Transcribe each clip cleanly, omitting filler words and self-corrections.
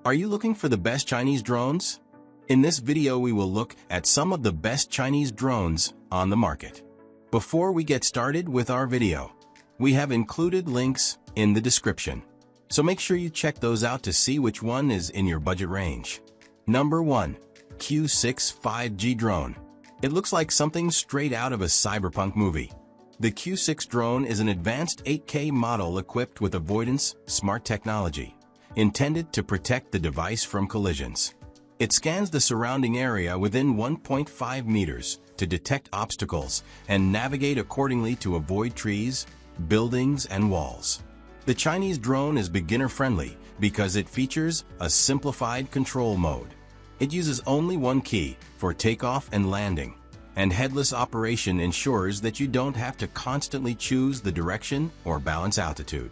Are you looking for the best Chinese drones? In this video, we will look at some of the best Chinese drones on the market. Before we get started with our video, we have included links in the description, so make sure you check those out to see which one is in your budget range. Number 1. Q6 5G Drone. It looks like something straight out of a cyberpunk movie. The Q6 drone is an advanced 8K model equipped with avoidance smart technology, intended to protect the device from collisions. It scans the surrounding area within 1.5 meters to detect obstacles and navigate accordingly to avoid trees, buildings, and walls. The Chinese drone is beginner-friendly because it features a simplified control mode. It uses only one key for takeoff and landing, and headless operation ensures that you don't have to constantly choose the direction or balance altitude.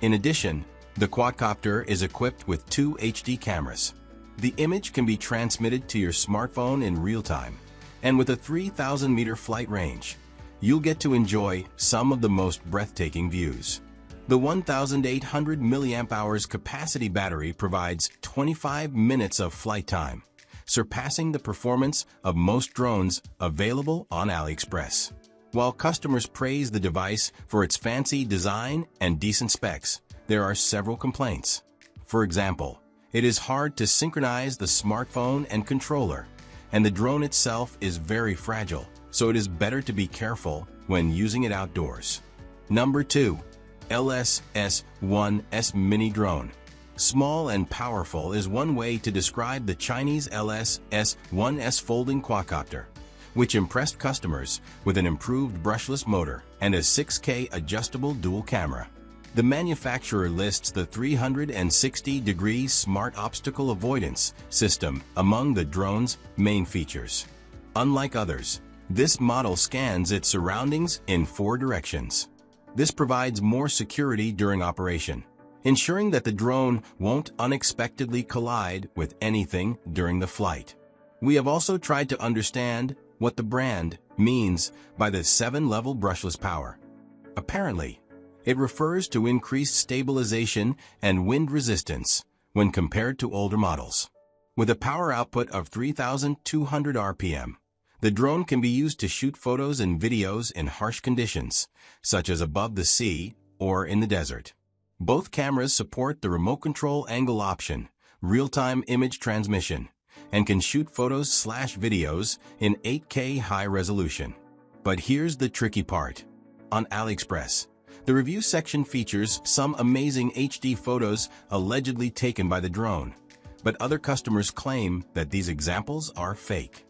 In addition, the quadcopter is equipped with 2 HD cameras. The image can be transmitted to your smartphone in real time, and with a 3,000-meter flight range, you'll get to enjoy some of the most breathtaking views. The 1,800 mAh capacity battery provides 25 minutes of flight time, surpassing the performance of most drones available on AliExpress. While customers praise the device for its fancy design and decent specs, there are several complaints. For example, it is hard to synchronize the smartphone and controller, and the drone itself is very fragile, so it is better to be careful when using it outdoors. Number 2. LS-S1S MINI Drone. Small and powerful is one way to describe the Chinese LS-S1S folding quadcopter, which impressed customers with an improved brushless motor and a 6K adjustable dual camera. The manufacturer lists the 360-degree smart obstacle avoidance system among the drone's main features. Unlike others, this model scans its surroundings in 4 directions. This provides more security during operation, ensuring that the drone won't unexpectedly collide with anything during the flight. We have also tried to understand what the brand means by the 7-level brushless power. Apparently, it refers to increased stabilization and wind resistance when compared to older models. With a power output of 3,200 RPM, the drone can be used to shoot photos and videos in harsh conditions, such as above the sea or in the desert. Both cameras support the remote control angle option, real-time image transmission, and can shoot photos/videos in 8K high resolution. But here's the tricky part. On AliExpress, the review section features some amazing HD photos allegedly taken by the drone, but other customers claim that these examples are fake.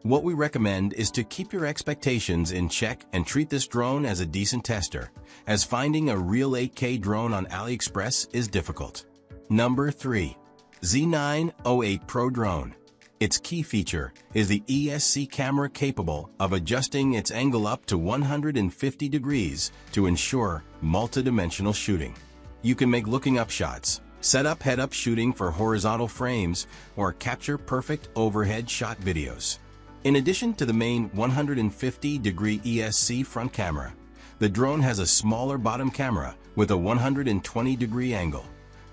What we recommend is to keep your expectations in check and treat this drone as a decent tester, as finding a real 8K drone on AliExpress is difficult. Number 3. Z908 PRO Drone. Its key feature is the ESC camera capable of adjusting its angle up to 150 degrees to ensure multidimensional shooting. You can make looking up shots, set up head-up shooting for horizontal frames, or capture perfect overhead shot videos. In addition to the main 150-degree ESC front camera, the drone has a smaller bottom camera with a 120-degree angle,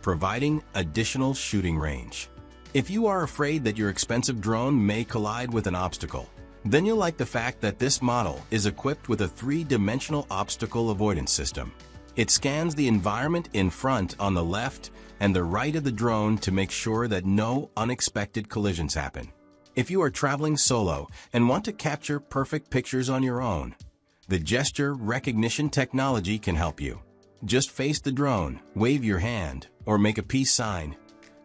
providing additional shooting range. If you are afraid that your expensive drone may collide with an obstacle, then you'll like the fact that this model is equipped with a 3-dimensional obstacle avoidance system. It scans the environment in front on the left and the right of the drone to make sure that no unexpected collisions happen. If you are traveling solo and want to capture perfect pictures on your own, the gesture recognition technology can help you. Just face the drone, wave your hand, or make a peace sign,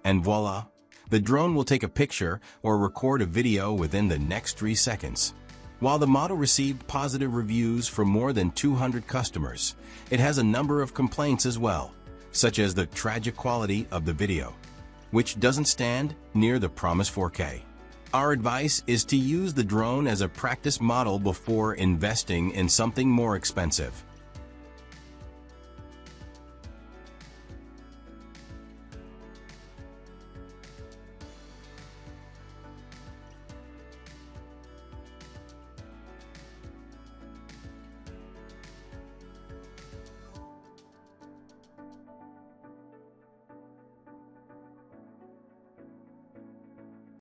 and voila! The drone will take a picture or record a video within the next 3 seconds. While the model received positive reviews from more than 200 customers, it has a number of complaints as well, such as the tragic quality of the video, which doesn't stand near the promised 4K. Our advice is to use the drone as a practice model before investing in something more expensive.